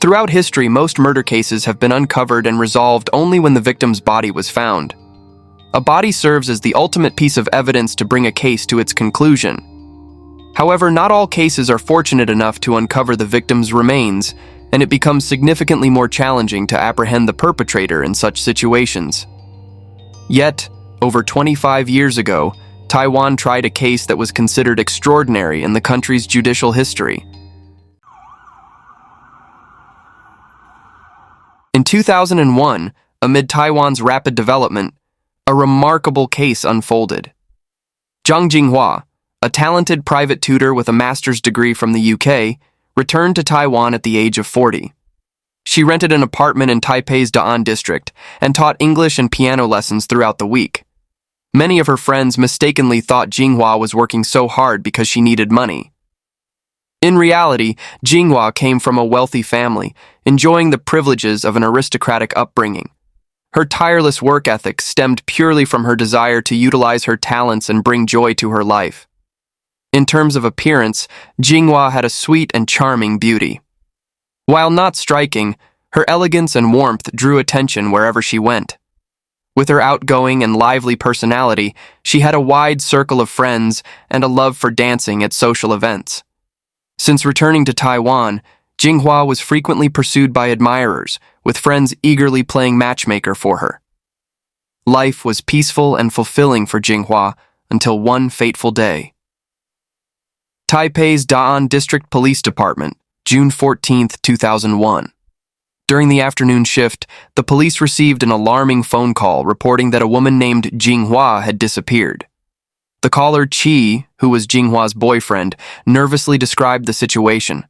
Throughout history, most murder cases have been uncovered and resolved only when the victim's body was found. A body serves as the ultimate piece of evidence to bring a case to its conclusion. However, not all cases are fortunate enough to uncover the victim's remains, and it becomes significantly more challenging to apprehend the perpetrator in such situations. Yet, over 25 years ago, Taiwan tried a case that was considered extraordinary in the country's judicial history. In 2001, amid Taiwan's rapid development, a remarkable case unfolded. Zhang Jinghua, a talented private tutor with a master's degree from the UK, returned to Taiwan at the age of 40. She rented an apartment in Taipei's Da'an district and taught English and piano lessons throughout the week. Many of her friends mistakenly thought Jinghua was working so hard because she needed money. In reality, Jinghua came from a wealthy family, enjoying the privileges of an aristocratic upbringing. Her tireless work ethic stemmed purely from her desire to utilize her talents and bring joy to her life. In terms of appearance, Jinghua had a sweet and charming beauty. While not striking, her elegance and warmth drew attention wherever she went. With her outgoing and lively personality, she had a wide circle of friends and a love for dancing at social events. Since returning to Taiwan, Jinghua was frequently pursued by admirers, with friends eagerly playing matchmaker for her. Life was peaceful and fulfilling for Jinghua until one fateful day. Taipei's Da'an District Police Department, June 14, 2001. During the afternoon shift, the police received an alarming phone call reporting that a woman named Jinghua had disappeared. The caller, Qi, who was Jinghua's boyfriend, nervously described the situation.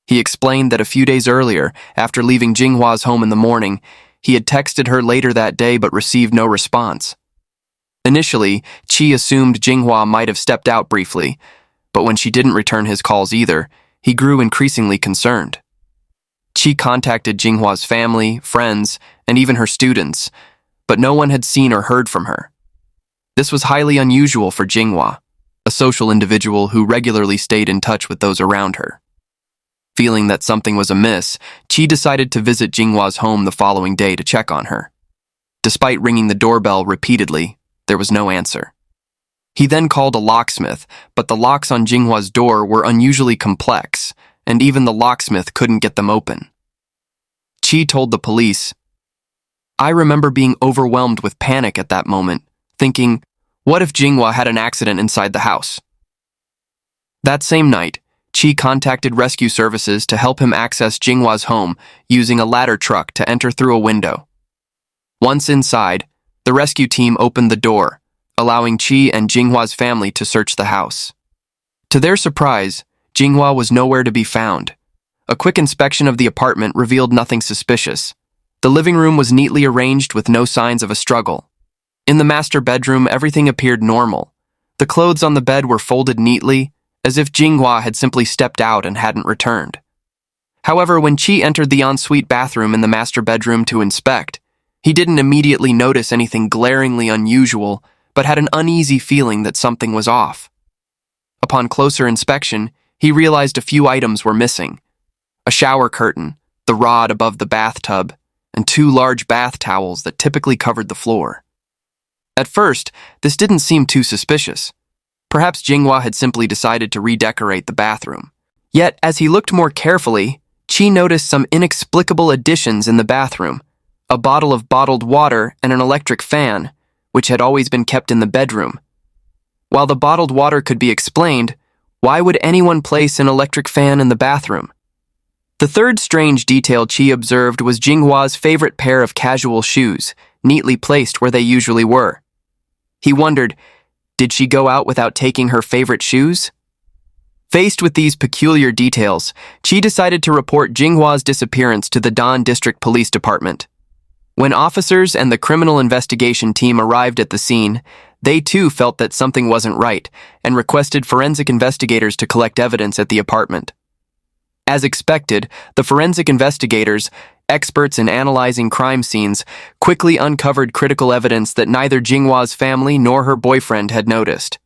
He explained that a few days earlier, after leaving Jinghua's home in the morning, he had texted her later that day but received no response. Initially, Qi assumed Jinghua might have stepped out briefly, but when she didn't return his calls either, he grew increasingly concerned. Qi contacted Jinghua's family, friends, and even her students, but no one had seen or heard from her. This was highly unusual for Jinghua, a social individual who regularly stayed in touch with those around her. Feeling that something was amiss, Qi decided to visit Jinghua's home the following day to check on her. Despite ringing the doorbell repeatedly, there was no answer. He then called a locksmith, but the locks on Jinghua's door were unusually complex, and even the locksmith couldn't get them open. Qi told the police, "I remember being overwhelmed with panic at that moment, thinking, what if Jinghua had an accident inside the house?" That same night, Qi contacted rescue services to help him access Jinghua's home using a ladder truck to enter through a window. Once inside, the rescue team opened the door, allowing Qi and Jinghua's family to search the house. To their surprise, Jinghua was nowhere to be found. A quick inspection of the apartment revealed nothing suspicious. The living room was neatly arranged with no signs of a struggle. In the master bedroom, everything appeared normal. The clothes on the bed were folded neatly, as if Jinghua had simply stepped out and hadn't returned. However, when Qi entered the ensuite bathroom in the master bedroom to inspect, he didn't immediately notice anything glaringly unusual, but had an uneasy feeling that something was off. Upon closer inspection, he realized a few items were missing: a shower curtain, the rod above the bathtub, and two large bath towels that typically covered the floor. At first, this didn't seem too suspicious. Perhaps Jinghua had simply decided to redecorate the bathroom. Yet, as he looked more carefully, Qi noticed some inexplicable additions in the bathroom: a bottle of bottled water and an electric fan, which had always been kept in the bedroom. While the bottled water could be explained, why would anyone place an electric fan in the bathroom? The third strange detail Qi observed was Jinghua's favorite pair of casual shoes, neatly placed where they usually were. He wondered, did she go out without taking her favorite shoes? Faced with these peculiar details, Qi decided to report Jinghua's disappearance to the Da'an District Police Department. When officers and the criminal investigation team arrived at the scene, they too felt that something wasn't right and requested forensic investigators to collect evidence at the apartment. As expected, the forensic investigators, experts in analyzing crime scenes, quickly uncovered critical evidence that neither Jinghua's family nor her boyfriend had noticed.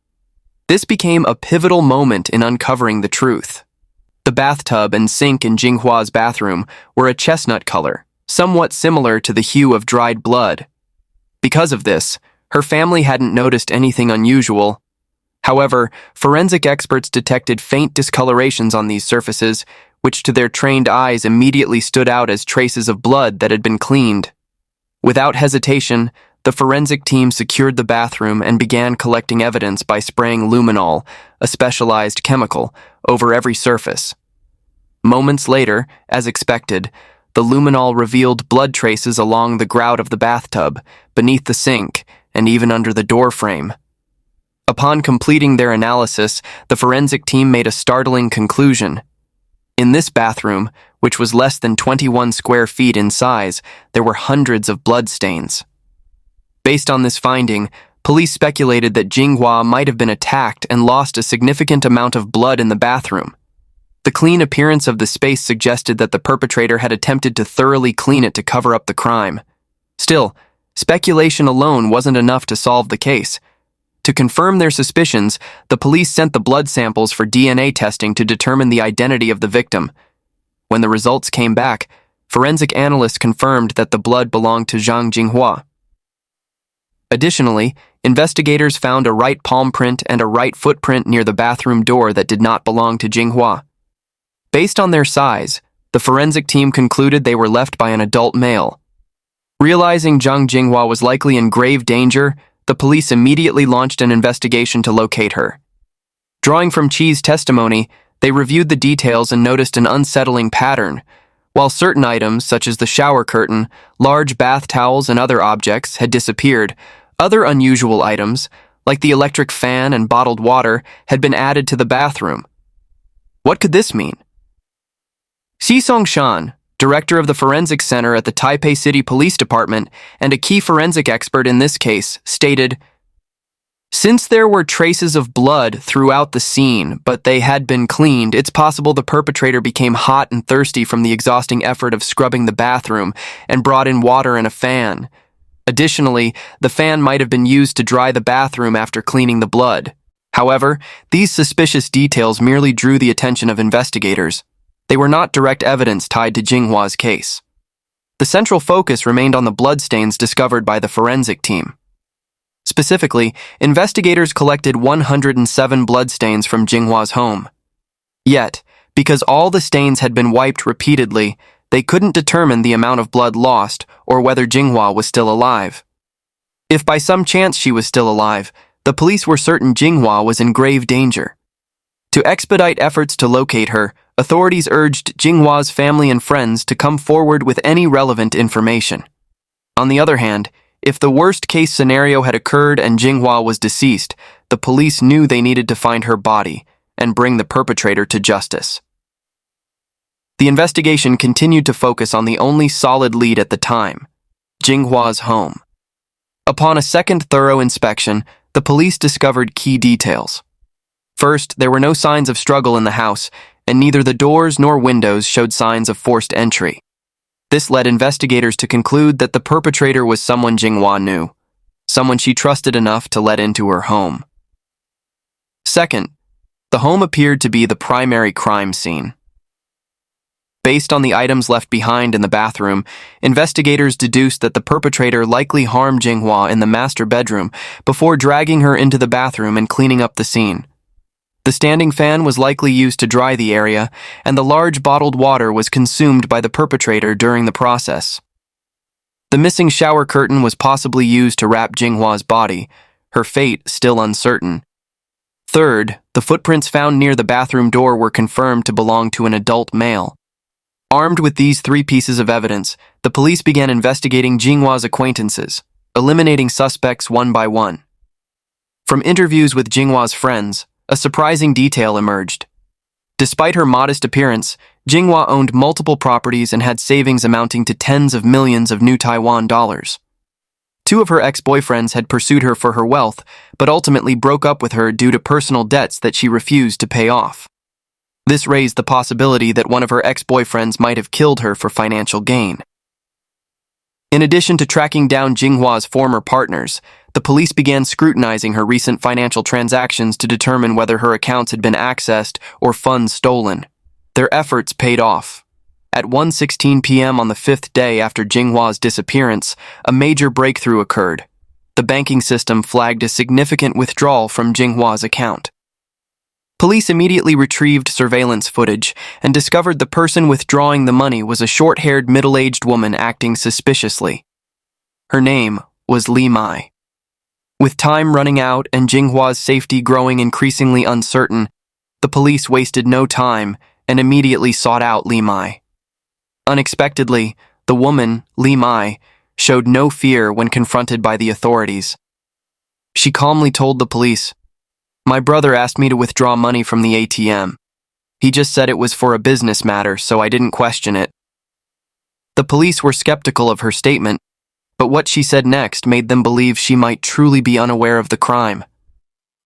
This became a pivotal moment in uncovering the truth. The bathtub and sink in Jinghua's bathroom were a chestnut color, somewhat similar to the hue of dried blood. Because of this, her family hadn't noticed anything unusual. However, forensic experts detected faint discolorations on these surfaces, which to their trained eyes immediately stood out as traces of blood that had been cleaned. Without hesitation, the forensic team secured the bathroom and began collecting evidence by spraying luminol, a specialized chemical, over every surface. Moments later, as expected, the luminol revealed blood traces along the grout of the bathtub, beneath the sink, and even under the door frame. Upon completing their analysis, the forensic team made a startling conclusion. In this bathroom, which was less than 21 square feet in size, there were hundreds of bloodstains. Based on this finding, police speculated that Jinghua might have been attacked and lost a significant amount of blood in the bathroom. The clean appearance of the space suggested that the perpetrator had attempted to thoroughly clean it to cover up the crime. Still, speculation alone wasn't enough to solve the case. To confirm their suspicions, the police sent the blood samples for DNA testing to determine the identity of the victim. When the results came back, forensic analysts confirmed that the blood belonged to Zhang Jinghua. Additionally, investigators found a right palm print and a right footprint near the bathroom door that did not belong to Jinghua. Based on their size, the forensic team concluded they were left by an adult male. Realizing Zhang Jinghua was likely in grave danger, the police immediately launched an investigation to locate her. Drawing from Chi's testimony, they reviewed the details and noticed an unsettling pattern. While certain items, such as the shower curtain, large bath towels, and other objects, had disappeared, other unusual items, like the electric fan and bottled water, had been added to the bathroom. What could this mean? Xi Songshan, director of the Forensic Center at the Taipei City Police Department and a key forensic expert in this case, stated, "Since there were traces of blood throughout the scene, but they had been cleaned, it's possible the perpetrator became hot and thirsty from the exhausting effort of scrubbing the bathroom and brought in water and a fan. Additionally, the fan might have been used to dry the bathroom after cleaning the blood." However, these suspicious details merely drew the attention of investigators. They were not direct evidence tied to Jinghua's case. The central focus remained on the bloodstains discovered by the forensic team. Specifically, investigators collected 107 bloodstains from Jinghua's home. Yet, because all the stains had been wiped repeatedly, they couldn't determine the amount of blood lost or whether Jinghua was still alive. If by some chance she was still alive, the police were certain Jinghua was in grave danger. To expedite efforts to locate her, authorities urged Jinghua's family and friends to come forward with any relevant information. On the other hand, if the worst-case scenario had occurred and Jinghua was deceased, the police knew they needed to find her body and bring the perpetrator to justice. The investigation continued to focus on the only solid lead at the time, Jinghua's home. Upon a second thorough inspection, the police discovered key details. First, there were no signs of struggle in the house, and neither the doors nor windows showed signs of forced entry. This led investigators to conclude that the perpetrator was someone Jinghua knew, someone she trusted enough to let into her home. Second, the home appeared to be the primary crime scene. Based on the items left behind in the bathroom, investigators deduced that the perpetrator likely harmed Jinghua in the master bedroom before dragging her into the bathroom and cleaning up the scene. The standing fan was likely used to dry the area, and the large bottled water was consumed by the perpetrator during the process. The missing shower curtain was possibly used to wrap Jinghua's body, her fate still uncertain. Third, the footprints found near the bathroom door were confirmed to belong to an adult male. Armed with these three pieces of evidence, the police began investigating Jinghua's acquaintances, eliminating suspects one by one. From interviews with Jinghua's friends, a surprising detail emerged. Despite her modest appearance, Jinghua owned multiple properties and had savings amounting to tens of millions of new Taiwan dollars. Two of her ex-boyfriends had pursued her for her wealth, but ultimately broke up with her due to personal debts that she refused to pay off. This raised the possibility that one of her ex-boyfriends might have killed her for financial gain. In addition to tracking down Jinghua's former partners, the police began scrutinizing her recent financial transactions to determine whether her accounts had been accessed or funds stolen. Their efforts paid off. At 1:16 p.m. on the fifth day after Jinghwa's disappearance, a major breakthrough occurred. The banking system flagged a significant withdrawal from Jinghwa's account. Police immediately retrieved surveillance footage and discovered the person withdrawing the money was a short-haired middle-aged woman acting suspiciously. Her name was Li Mai. With time running out and Jinghwa's safety growing increasingly uncertain, the police wasted no time and immediately sought out Li Mai. Unexpectedly, the woman, Li Mai, showed no fear when confronted by the authorities. She calmly told the police, "My brother asked me to withdraw money from the ATM. He just said it was for a business matter, so I didn't question it." The police were skeptical of her statement, but what she said next made them believe she might truly be unaware of the crime.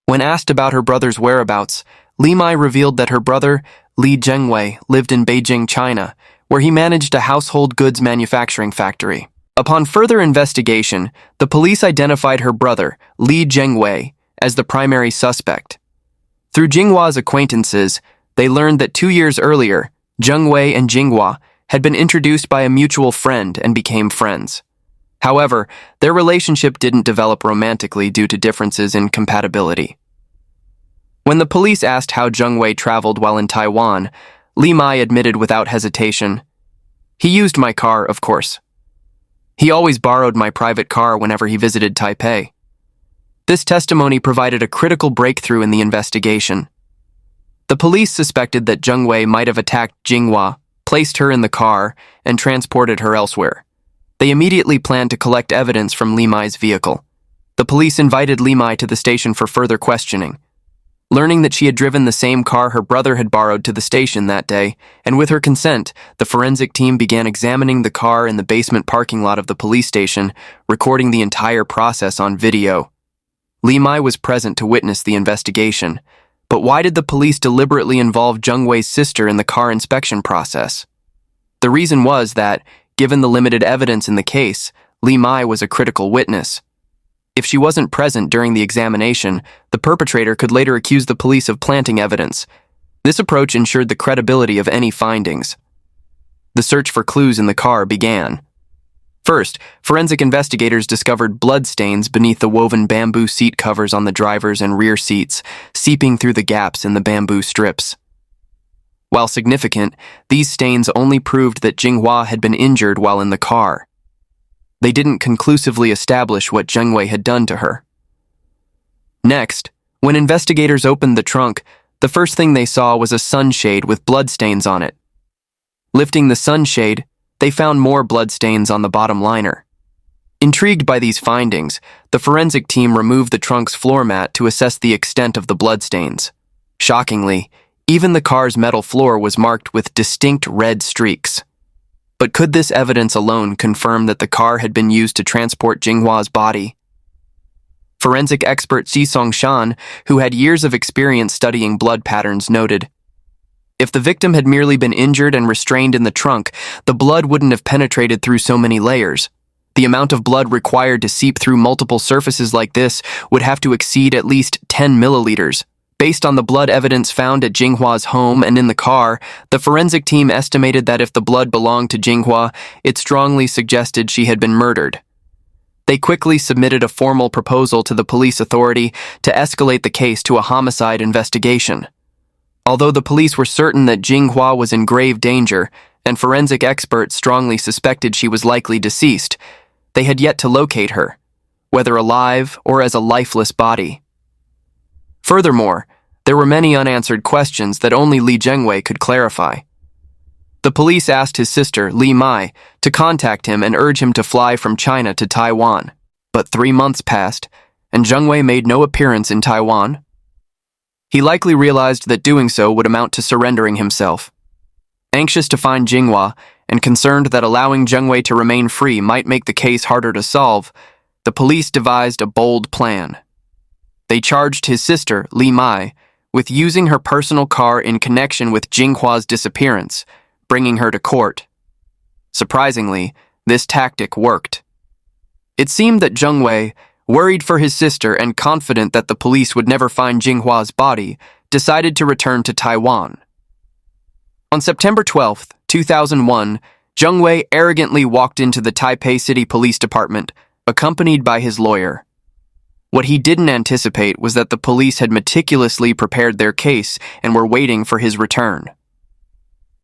When asked about her brother's whereabouts, Li Mai revealed that her brother, Li Zhengwei, lived in Beijing, China, where he managed a household goods manufacturing factory. Upon further investigation, the police identified her brother, Li Zhengwei, as the primary suspect. Through Jinghwa's acquaintances, they learned that 2 years earlier, Zhengwei and Jinghua had been introduced by a mutual friend and became friends. However, their relationship didn't develop romantically due to differences in compatibility. When the police asked how Zhengwei traveled while in Taiwan, Li Mai admitted without hesitation, "He used my car, of course. He always borrowed my private car whenever he visited Taipei." This testimony provided a critical breakthrough in the investigation. The police suspected that Zhengwei might have attacked Jinghua, placed her in the car, and transported her elsewhere. They immediately planned to collect evidence from Li Mai's vehicle. The police invited Li Mai to the station for further questioning. Learning that she had driven the same car her brother had borrowed to the station that day, and with her consent, the forensic team began examining the car in the basement parking lot of the police station, recording the entire process on video. Li Mai was present to witness the investigation, but why did the police deliberately involve Zhengwei's sister in the car inspection process? The reason was that, given the limited evidence in the case, Li Mai was a critical witness. If she wasn't present during the examination, the perpetrator could later accuse the police of planting evidence. This approach ensured the credibility of any findings. The search for clues in the car began. First, forensic investigators discovered bloodstains beneath the woven bamboo seat covers on the driver's and rear seats, seeping through the gaps in the bamboo strips. While significant, these stains only proved that Jinghua had been injured while in the car. They didn't conclusively establish what Zhengwei had done to her. Next, when investigators opened the trunk, the first thing they saw was a sunshade with bloodstains on it. Lifting the sunshade, they found more bloodstains on the bottom liner. Intrigued by these findings, the forensic team removed the trunk's floor mat to assess the extent of the bloodstains. Shockingly, even the car's metal floor was marked with distinct red streaks. But could this evidence alone confirm that the car had been used to transport Jinghua's body? Forensic expert Song Shan, who had years of experience studying blood patterns, noted, "If the victim had merely been injured and restrained in the trunk, the blood wouldn't have penetrated through so many layers. The amount of blood required to seep through multiple surfaces like this would have to exceed at least 10 milliliters. Based on the blood evidence found at Jinghua's home and in the car, the forensic team estimated that if the blood belonged to Jinghua, it strongly suggested she had been murdered." They quickly submitted a formal proposal to the police authority to escalate the case to a homicide investigation. Although the police were certain that Jinghua was in grave danger, and forensic experts strongly suspected she was likely deceased, they had yet to locate her, whether alive or as a lifeless body. Furthermore, there were many unanswered questions that only Li Zhengwei could clarify. The police asked his sister, Li Mai, to contact him and urge him to fly from China to Taiwan. But 3 months passed, and Zhengwei made no appearance in Taiwan. He likely realized that doing so would amount to surrendering himself. Anxious to find Jinghua, and concerned that allowing Zhengwei to remain free might make the case harder to solve, the police devised a bold plan. They charged his sister, Li Mai, with using her personal car in connection with Jinghua's disappearance, bringing her to court. Surprisingly, this tactic worked. It seemed that Zhengwei, worried for his sister and confident that the police would never find Jinghua's body, decided to return to Taiwan. On September 12, 2001, Zheng Wei arrogantly walked into the Taipei City Police Department, accompanied by his lawyer. What he didn't anticipate was that the police had meticulously prepared their case and were waiting for his return.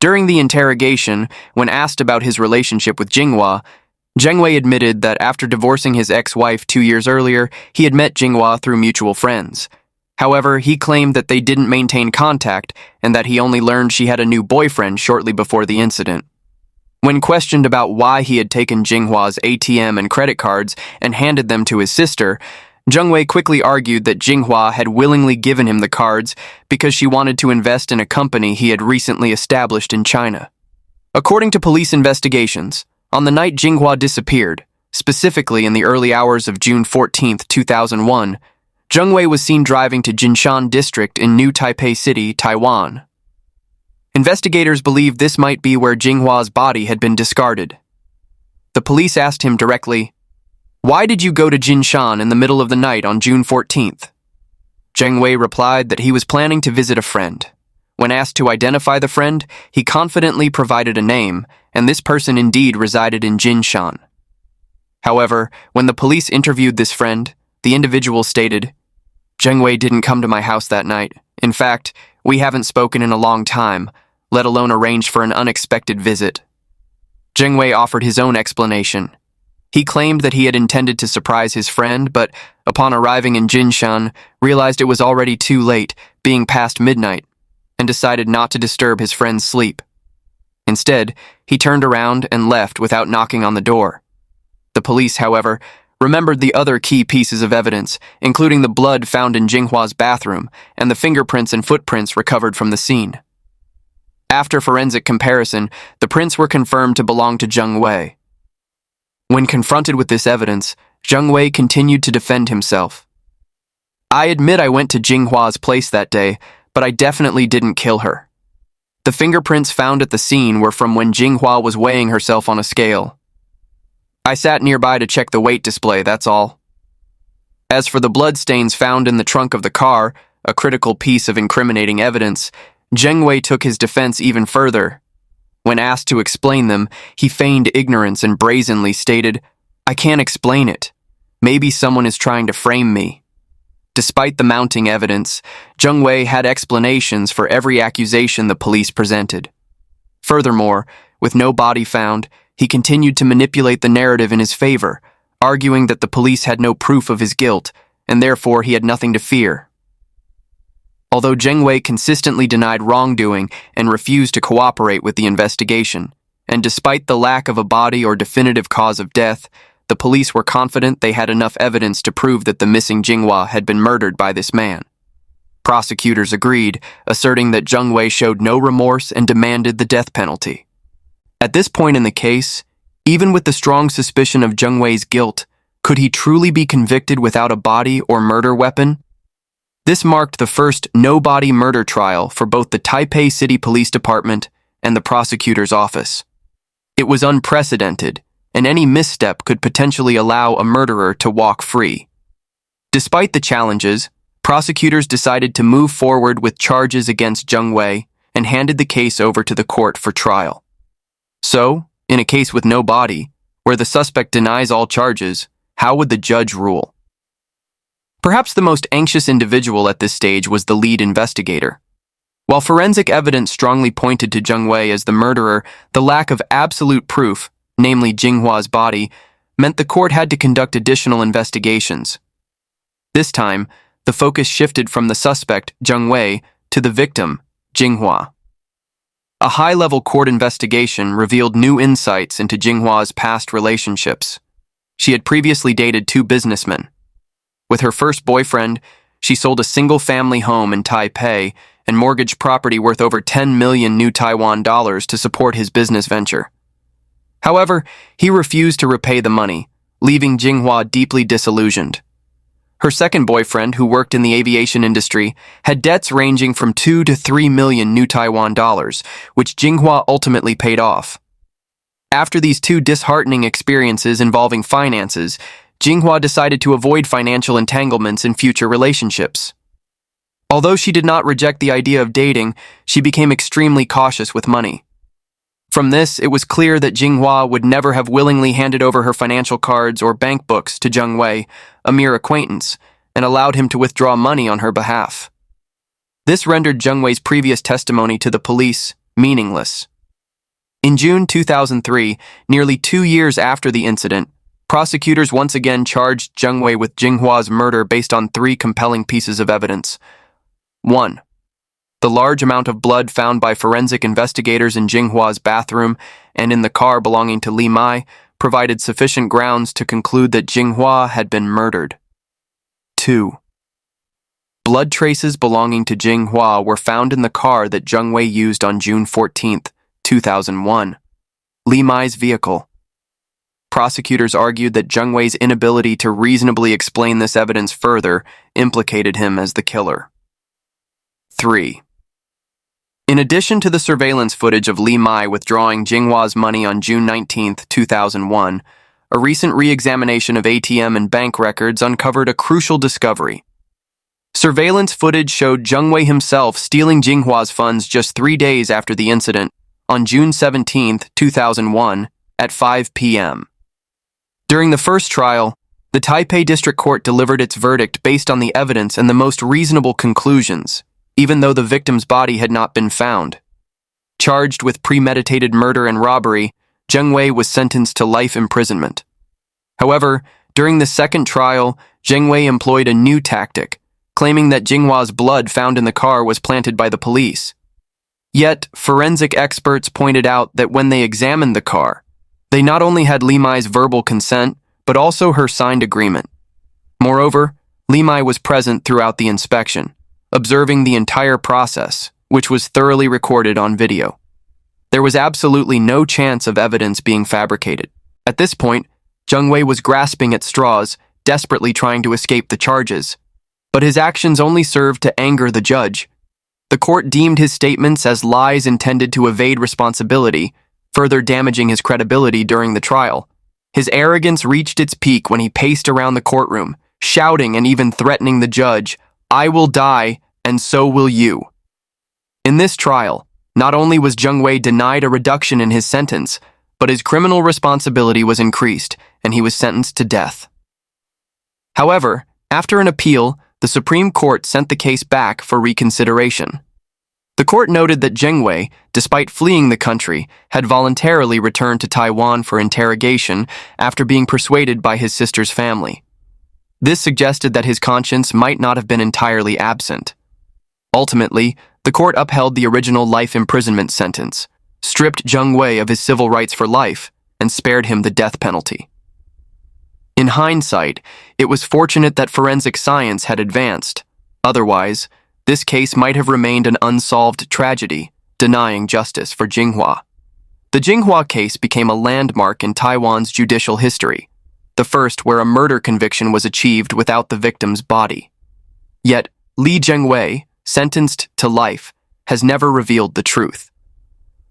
During the interrogation, when asked about his relationship with Jinghua, Zheng Wei admitted that after divorcing his ex-wife 2 years earlier, he had met Jinghua through mutual friends. However, he claimed that they didn't maintain contact and that he only learned she had a new boyfriend shortly before the incident. When questioned about why he had taken Jinghua's ATM and credit cards and handed them to his sister, Zheng Wei quickly argued that Jinghua had willingly given him the cards because she wanted to invest in a company he had recently established in China. According to police investigations, on the night Jinghua disappeared, specifically in the early hours of June 14, 2001, Zheng Wei was seen driving to Jinshan District in New Taipei City, Taiwan. Investigators believe this might be where Jinghua's body had been discarded. The police asked him directly, "Why did you go to Jinshan in the middle of the night on June 14th?" Zheng Wei replied that he was planning to visit a friend. When asked to identify the friend, he confidently provided a name, and this person indeed resided in Jinshan. However, when the police interviewed this friend, the individual stated, "Zheng Wei didn't come to my house that night. In fact, we haven't spoken in a long time, let alone arranged for an unexpected visit." Zheng Wei offered his own explanation. He claimed that he had intended to surprise his friend, but upon arriving in Jinshan, realized it was already too late, being past midnight, and decided not to disturb his friend's sleep. Instead, he turned around and left without knocking on the door. The police, however, remembered the other key pieces of evidence, including the blood found in Jinghua's bathroom and the fingerprints and footprints recovered from the scene. After forensic comparison, the prints were confirmed to belong to Zheng Wei. When confronted with this evidence, Zheng Wei continued to defend himself. "I admit I went to Jinghua's place that day, but I definitely didn't kill her. The fingerprints found at the scene were from when Jinghua was weighing herself on a scale. I sat nearby to check the weight display, that's all. As for the bloodstains found in the trunk of the car, a critical piece of incriminating evidence, Zheng Wei took his defense even further. When asked to explain them, he feigned ignorance and brazenly stated, "I can't explain it. Maybe someone is trying to frame me." Despite the mounting evidence, Zheng Wei had explanations for every accusation the police presented. Furthermore, with no body found, he continued to manipulate the narrative in his favor, arguing that the police had no proof of his guilt, and therefore he had nothing to fear. Although Zheng Wei consistently denied wrongdoing and refused to cooperate with the investigation, and despite the lack of a body or definitive cause of death, the police were confident they had enough evidence to prove that the missing Jinghua had been murdered by this man. Prosecutors agreed, asserting that Zheng Wei showed no remorse and demanded the death penalty. At this point in the case, even with the strong suspicion of Zheng Wei's guilt, could he truly be convicted without a body or murder weapon? This marked the first no-body murder trial for both the Taipei City Police Department and the prosecutor's office. It was unprecedented, and any misstep could potentially allow a murderer to walk free. Despite the challenges, prosecutors decided to move forward with charges against Zheng Wei and handed the case over to the court for trial. So, in a case with no body, where the suspect denies all charges, how would the judge rule? Perhaps the most anxious individual at this stage was the lead investigator. While forensic evidence strongly pointed to Zheng Wei as the murderer, the lack of absolute proof, namely Jinghua's body, meant the court had to conduct additional investigations. This time, the focus shifted from the suspect, Zheng Wei, to the victim, Jinghua. A high-level court investigation revealed new insights into Jinghua's past relationships. She had previously dated 2 businessmen. With her first boyfriend, she sold a single-family home in Taipei and mortgaged property worth over 10 million new Taiwan dollars to support his business venture. However, he refused to repay the money, leaving Jinghua deeply disillusioned. Her second boyfriend, who worked in the aviation industry, had debts ranging from 2 to 3 million new Taiwan dollars, which Jinghua ultimately paid off. After these 2 disheartening experiences involving finances, Jinghua decided to avoid financial entanglements in future relationships. Although she did not reject the idea of dating, she became extremely cautious with money. From this, it was clear that Jinghua would never have willingly handed over her financial cards or bank books to Zheng Wei, a mere acquaintance, and allowed him to withdraw money on her behalf. This rendered Zheng Wei's previous testimony to the police meaningless. In June 2003, nearly 2 years after the incident, prosecutors once again charged Zheng Wei with Jinghua's murder based on 3 compelling pieces of evidence. 1. The large amount of blood found by forensic investigators in Jinghua's bathroom and in the car belonging to Li Mai provided sufficient grounds to conclude that Jinghua had been murdered. 2. Blood traces belonging to Jinghua were found in the car that Zheng Wei used on June 14, 2001, Li Mai's vehicle. Prosecutors argued that Zheng Wei's inability to reasonably explain this evidence further implicated him as the killer. 3. In addition to the surveillance footage of Li Mai withdrawing Jinghua's money on June 19, 2001, a recent re-examination of ATM and bank records uncovered a crucial discovery. Surveillance footage showed Zheng Wei himself stealing Jinghua's funds just 3 days after the incident, on June 17, 2001, at 5 p.m. During the first trial, the Taipei District Court delivered its verdict based on the evidence and the most reasonable conclusions, even though the victim's body had not been found. Charged with premeditated murder and robbery, Zheng Wei was sentenced to life imprisonment. However, during the second trial, Zheng Wei employed a new tactic, claiming that Jinghua's blood found in the car was planted by the police. Yet, forensic experts pointed out that when they examined the car, they not only had Li Mai's verbal consent, but also her signed agreement. Moreover, Li Mai was present throughout the inspection, observing the entire process, which was thoroughly recorded on video. There was absolutely no chance of evidence being fabricated. At this point, Zheng Wei was grasping at straws, desperately trying to escape the charges. But his actions only served to anger the judge. The court deemed his statements as lies intended to evade responsibility, further damaging his credibility during the trial. His arrogance reached its peak when he paced around the courtroom, shouting and even threatening the judge, "I will die, and so will you." In this trial, not only was Zheng Wei denied a reduction in his sentence, but his criminal responsibility was increased, and he was sentenced to death. However, after an appeal, the Supreme Court sent the case back for reconsideration. The court noted that Zheng Wei, despite fleeing the country, had voluntarily returned to Taiwan for interrogation after being persuaded by his sister's family. This suggested that his conscience might not have been entirely absent. Ultimately, the court upheld the original life imprisonment sentence, stripped Zheng Wei of his civil rights for life, and spared him the death penalty. In hindsight, it was fortunate that forensic science had advanced. Otherwise, this case might have remained an unsolved tragedy, denying justice for Jinghua. The Jinghua case became a landmark in Taiwan's judicial history, the first where a murder conviction was achieved without the victim's body. Yet, Li Zhengwei, sentenced to life, has never revealed the truth.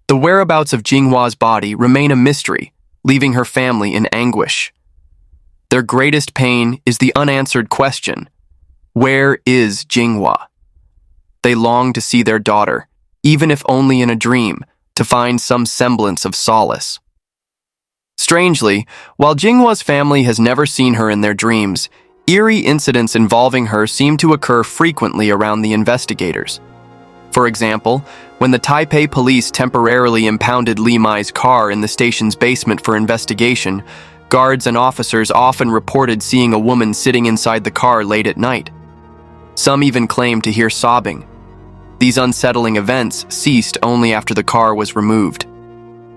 The whereabouts of Jinghua's body remain a mystery, leaving her family in anguish. Their greatest pain is the unanswered question, where is Jinghua? They long to see their daughter, even if only in a dream, to find some semblance of solace. Strangely, while Jinghua's family has never seen her in their dreams, eerie incidents involving her seem to occur frequently around the investigators. For example, when the Taipei police temporarily impounded Li Mai's car in the station's basement for investigation, guards and officers often reported seeing a woman sitting inside the car late at night. Some even claimed to hear sobbing. These unsettling events ceased only after the car was removed.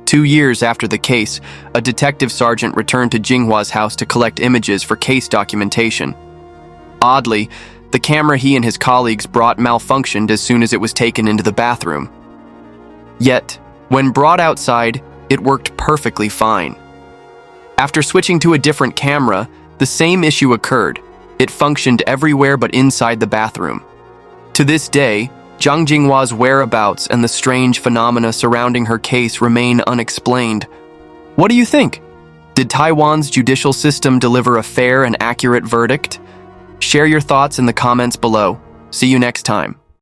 2 years after the case, a detective sergeant returned to Jinghua's house to collect images for case documentation. Oddly, the camera he and his colleagues brought malfunctioned as soon as it was taken into the bathroom. Yet, when brought outside, it worked perfectly fine. After switching to a different camera, the same issue occurred. It functioned everywhere but inside the bathroom. To this day, Zhang Jinghua's whereabouts and the strange phenomena surrounding her case remain unexplained. What do you think? Did Taiwan's judicial system deliver a fair and accurate verdict? Share your thoughts in the comments below. See you next time.